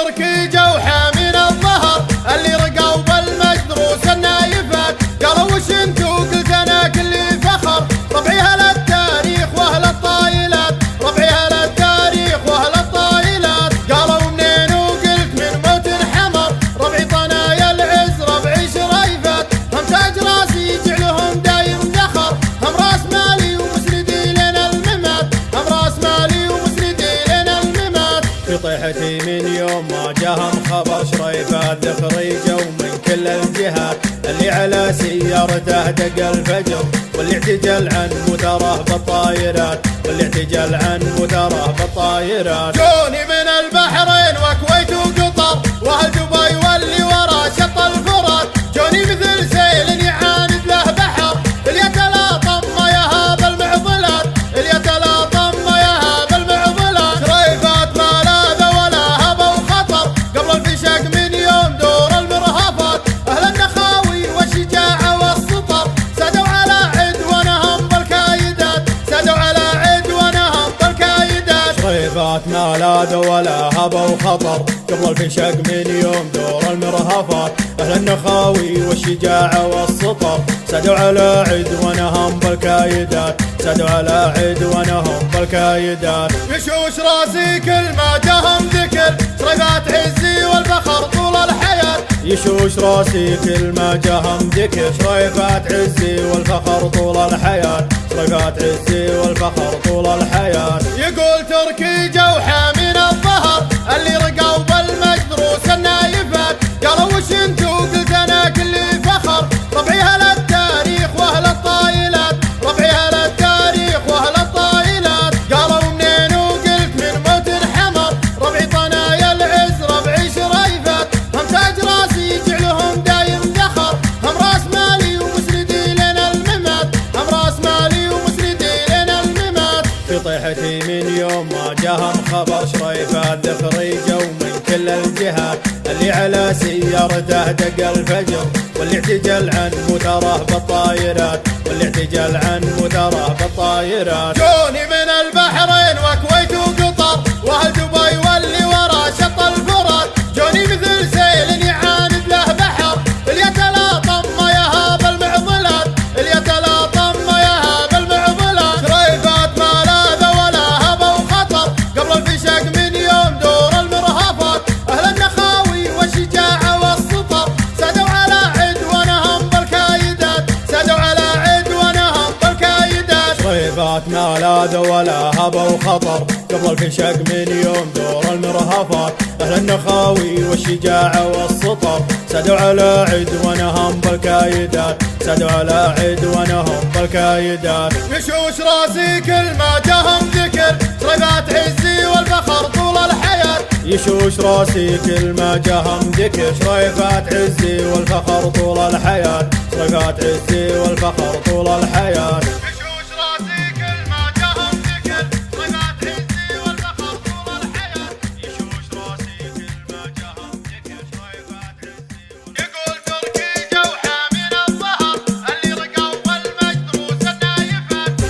تركي جوحة من الظهر اللي رقوا بالمجدروس النايفات، قالوا وش انتو؟ قلت انا كلي فخر، ربعي اهل التاريخ واهل الطايلات، ربعي اهل التاريخ واهل الطايلات، قالوا منين؟ وقلت من موت حمر، ربعي طنايا العز ربعي شريفات، هم تاج راسي جعلهم دايم ذخر، هم راس مالي ومسندي لنا الممات، هم راس مالي ومسندي لنا الممات. في طيحتي من يوم ما جاهم خبر شريفات ذخريجوا من كل الجهات، اللي على سيارته دق الفجر، واللي اعتجل عن مدره بالطايرات، واللي اعتجل عن مدره بالطايرات. جوني من البحرين وكويت وقطر واهل دبي واللي ورا شط الفرات، جوني مثل سيل يعاند له بحر، اللي يتلاطم مياها بالمعضلات، اللي يتلاطم مياها بالمعضلات. شريفات ما لاذ ولا هبه وخطر، قبل الفشاق من يوم دور المرهفات، اهل النخاوي والشجاعه والسطر، سادوا على عدوانهم بالكايدات، سادوا على عدوانهم بالكايدات. شريفات ما لاذ ولا هبه وخطر، قبل الفشاق من يوم دور المرهفات، اهل النخاوي والشجاعه والسطر، سادوا على عدوانهم بالكايدات، سادوا على عدوانهم بالكايدات. يشوش راسي كل ما جاهم ذكر، شريفات عزي والفخر طول الحياه، يشوش راسي كل ما جاهم ذكر، شريفات عزي والفخر طول الحياه، شريفات عزي والفخر طول الحياه. يقول تركي جوحة من الظهر اللي رقوا بالمجدروس النايفات، قالوا وش انتو؟ قلت انا كلي فخر، ربعي اهل التاريخ واهل الطايلات، ربعي اهل التاريخ واهل الطايلات، قالوا منين؟ وقلت من موت حمر، ربعي طنايا العز ربعي شريفات، هم تاج راسي جعلهم دايم ذخر، هم راس مالي ومسندي لنا الممات، هم راس مالي ومسندي لنا الممات. في طيحتي من يوم ما جاهم خبر شريفات ذخريجوا من كل الجهات، اللي على سيارته دق الفجر، واللي اعتجل عن مدره بالطايرات، واللي اعتجل عن مدره بالطايرات. جوني من البحرين وكويت وقطر واهل دبي واللي ورا شط الفرات، جوني مثل سيل يعاند له بحر، اللي يتلاطم مياها بالمعضلات، اللي يتلاطم مياها بالمعضلات. شريفات ما لاذ ولا هبه وخطر، قبل الفشاق من يوم دور المرهفات، اهل النخاوي والشجاعه والسطر، سادوا على عدوانهم بالكايدات، سادوا على عدوانهم بالكايدات. شريفات ما لاذ ولا هبه وخطر، قبل الفشاق من يوم دور المرهفات، اهل النخاوي والشجاعه والسطر، سادوا على عدوانهم بالكايدات، سادوا على عدوانهم بالكايدات. يشوش راسي كل ما جاهم ذكر، شريفات عزي والفخر طول الحياه، يشوش راسي كل ما جاهم ذكر، شريفات عزي والفخر طول الحياه، شريفات عزي والفخر طول الحياه.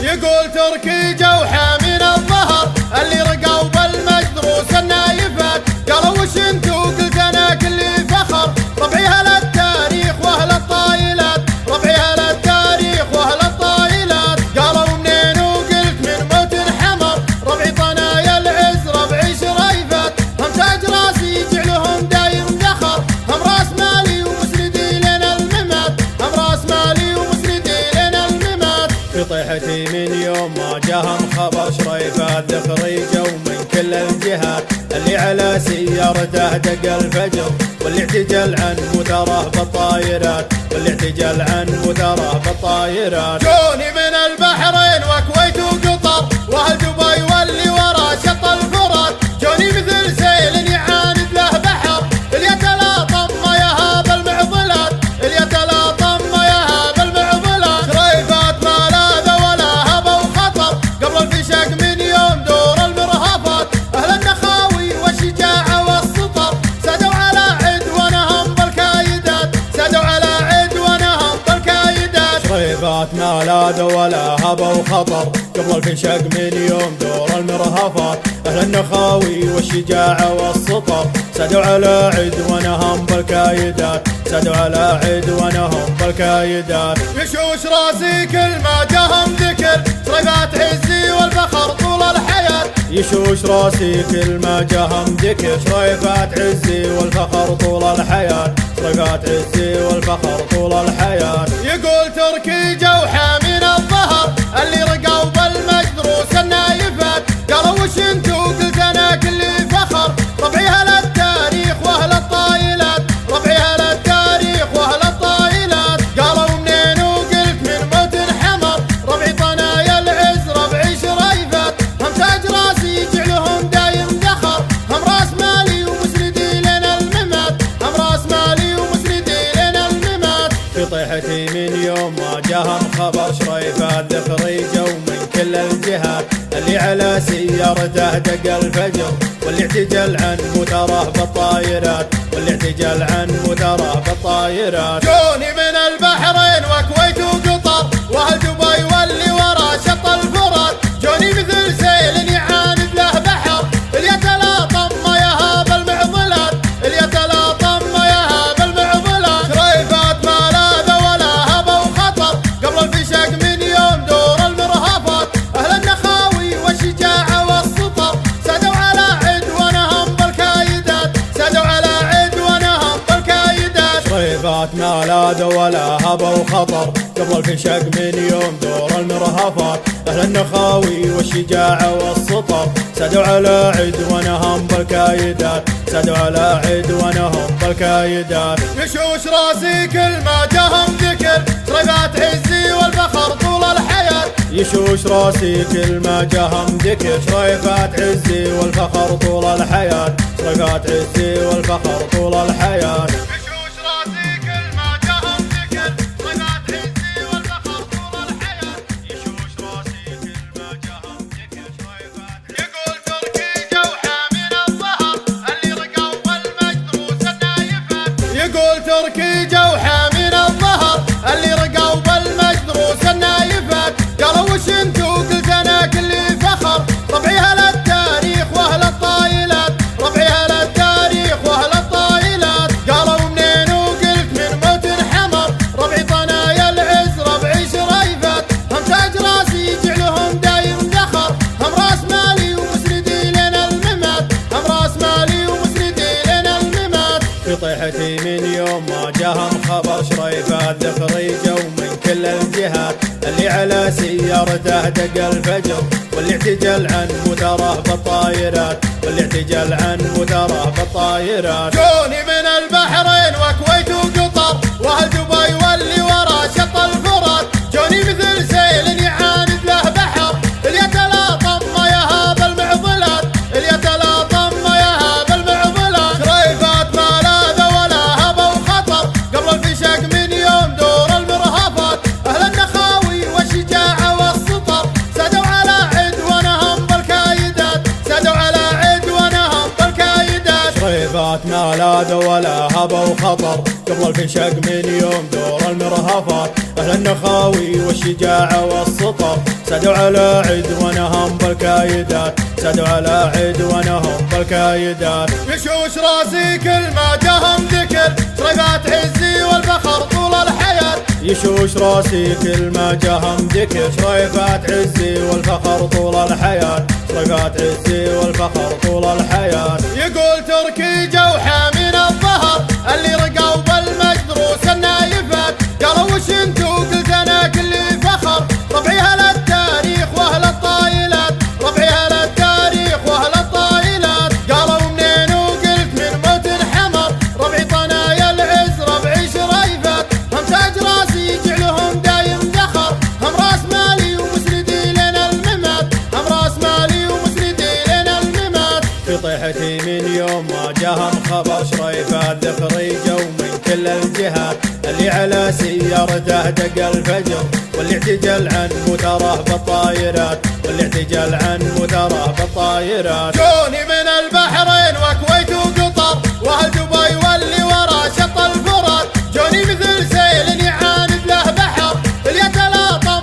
يقول تركي جوحة من الظهر اللي رقوا بالمجدروس النايفات، قالوا وش انتو؟ قلت انا كلي فخر، ربعي اهل التاريخ واهل الطايلات، ربعي اهل التاريخ واهل الطايلات، قالوا منين؟ وقلت من موت حمر، ربعي طنايا العز ربعي شريفات، هم تاج راسي جعلهم دايم ذخر، هم راس مالي ومسندي لنا الممات، هم راس مالي ومسندي لنا الممات. في طيحتي من يوم ما جاهم خبر شريفات ذخريجوا من كل الجهات، اللي على سيارته دق الفجر، واللي اعتجل عن مدره بالطايرات، واللي اعتجل عن مدره بالطايرات. جوني من البحرين وكويت وقطر واهل دبي واللي ورا شط الفرات، جوني مثل سيل يعاند له بحر، اللي يتلاطم مياها بالمعضلات، اللي يتلاطم مياها بالمعضلات. شريفات ما لاذ ولا هبه وخطر، قبل الفشاق من يوم دور المرهفات، اهل النخاوي والشجاعه والسطر، سادوا على عدوانهم بالكايدات، سادوا على عدوانهم بالكايدات. شريفات ما لاذ ولا هبة وخطر قبل الفشق من يوم دور المرهفات. أهل النخاوي والشجاعة والسطر سادوا على عدوانهم بالكايدات، سادوا على عدوانهم بالكايدات. يشوش راسي كل ما جاهم ذكر صريفات عزي والفخر طول الحياة. يشوش راسي كل ما جاهم ذكر صريفات عزي والفخر طول الحياة، صريفات عزي والفخر طول الحياة. يقول تركي جوحة من الظهر اللي رقوا بالمجدروس النايفات، قالوا وش انتو قلت انا كلي فخر ربعي اهل التاريخ واهل الطايلات، ربعي اهل التاريخ واهل الطايلات. قالوا منين وقلت من موت حمر ربعي طنايا العز ربعي شريفات. هم تاج راسي جعلهم دايم ذخر، هم راس مالي ومسندي لنا الممات، هم راس مالي ومسندي لنا الممات. في طيحتي من يوم ما جاهم خبر شريفات ذخري جو من كل الجهات، اللي على سيارته دق الفجر واللي اعتجل عن متره بالطايرات، واللي اعتجل عن متره بالطايرات. جوني من البحرين وكويت وقطر واهل دبي واللي ورا شط الفرات، جوني مثل سيل يعاند له بحر اللي يتلاطم مياها بالمعضلات، اللي يتلاطم مياها بالمعضلات. شريفات ما لاذ ولا هبة وخطر قبل الفشق من يوم دور المرهفات. أهل النخاوي والشجاعة والسطر سادوا على عدوانهم بالكايدات، سادوا على عدوانهم بالكايدات. شريفات ما لاذ ولا هبة وخطر قبل الفشق من يوم دور المرهفات. أهل النخاوي والشجاعة والسطر سادوا على عدوانهم بالكايدات، سادوا على عدوانهم بالكايدات. يشوش راسي كل ما جاهم ذكر صريفات عزي والفخر طول الحياة. يشوش راسي كل ما جاهم ذكر شريفات عزي والفخر طول الحياة، صريفات عزي والفخر طول الحياة. يشوش راسي كل ما جاهم ذكر صريفات عزي والفخر طول الحياة، يشوش راسي كل ما جاهم ذكر شريفات. يقول تركي جوحة من الظهر اللي رقوا بالمجدروس النايفات، يقول تركي جوحة من الظهر اللي رقوا بالمجدروس النايفات. قالوا وش انتو قلت انا كلي فخر ربعي اهل التاريخ واهل الطايلات، ربعي اهل التاريخ واهل الطايلات. قالوا منين وقلت من موت حمر ربعي طنايا العز ربعي شريفات. هم تاج راسي جعلهم دايم ذخر، هم راس مالي ومسندي لنا الممات، هم راس مالي ومسندي لنا الممات. في طيحتي من يوم ما جاهم خبر شريفات ذخري جو من كل الجهات، اللي على سيارته دق الفجر واللي اعتجل عن متره بالطايرات، واللي اعتجل عن متره بالطايرات. جوني من البحرين وكويت وقطر واهل دبي واللي ورا شط الفرات، جوني مثل سيل يعاند له بحر اللي يتلاطم مياها بالمعضلات، اللي يتلاطم مياها بالمعضلات. شريفات ما لاذ ولا هبة وخطر قبل الفشق من يوم دور المرهفات. أهل النخاوي والشجاعة والسطر سادوا على عدوانهم بالكايدات، سادوا على عدوانهم بالكايدات. شريفات ما لاذ ولا هبة وخطر قبل الفشق من يوم دور المرهفات. أهل النخاوي والشجاعة والسطر سادوا على عدوانهم بالكايدات، سادوا على عدوانهم بالكايدات. يشوش راسي كل ما جاهم ذكر صريفات عزي والفخر طول الحياة. يشوش راسي كل ما جاهم ذكر شريفات عزي والفخر طول الحياة، صريفات عزي والفخر طول الحياة. يقول تركي جوحة من الظهر اللي رقوا بالمجدروس النايفات، قالوا وش انتو قلت انا كلي فخر ربعي اهل التاريخ واهل الطايلات، ربعي اهل التاريخ واهل الطايلات. قالوا منين وقلت من موت حمر ربعي طنايا العز ربعي شريفات. هم تاج راسي جعلهم دايم ذخر، هم راس مالي ومسندي لنا الممات، هم راس مالي ومسندي لنا الممات. في طيحتي من يوم ما جاهم خبر شريفات ذخري جو من كل الجهات، اللي على سيارته دق الفجر واللي اعتجل عن متره بالطايرات، واللي اعتجل عن متره بالطايرات. جوني من البحرين وكويت وقطر واهل دبي واللي ورا شط الفرات، جوني مثل سيل يعاند له بحر اللي يتلاطم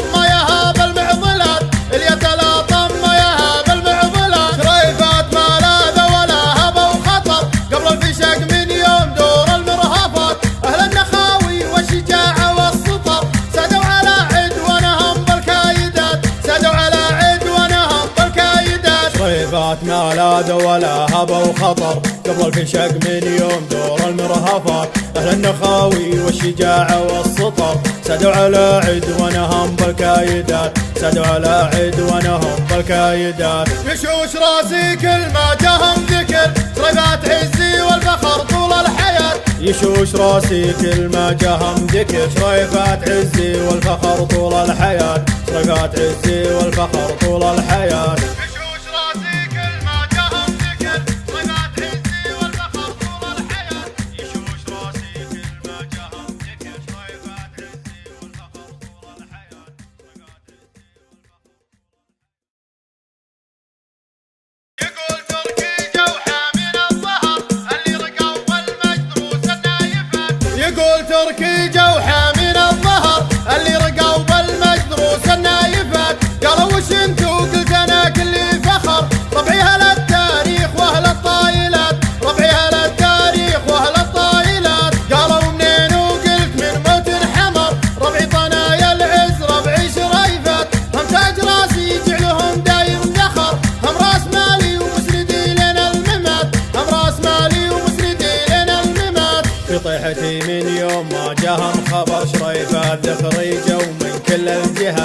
شريفات ما لاذ ولا هبة وخطر، قبل الفشق من يوم دور المرهفات، أهل النخاوي والشجاعة والسطر، سادوا على عدوانهم بالكايدات، سادوا على عدوانهم بالكايدات. يشوش راسي كل ما جاهم ذكر، شريفات عزي والفخر طول الحياة. يشوش راسي كل ما جاهم ذكر، شريفات عزي والفخر طول الحياة، شريفات عزي والفخر طول الحياة. يشوش راسي كل ما جاهم ذكر، شريفات عزي والفخر طول الحياة. يشوش راسي كل ما جاهم ذكر، شريفات عزي والفخر طول الحياة. يقول تركي جوحة من الظهر اللي رقوا بالمجروس النايفات، يقول تركي جوحة من الظهر اللي رقوا بالمجروس النايفات، قالوا وش انتو قلت انا كلي فخر، ربعي اهل التاريخ واهل الطايلات، ربعي اهل التاريخ واهل الطايلات، قالوا منين وقلت من موت حمر، ربعي طنايا العز ربعي شريفات، هم تاج راسي جعلهم دايم ذخر، هم راس مالي ومسندي لنا الممات، هم راس مالي ومسندي لنا الممات. في طيحتي من يوم ما جاهم خبر، شريفات ذخري جو من كل الجهات.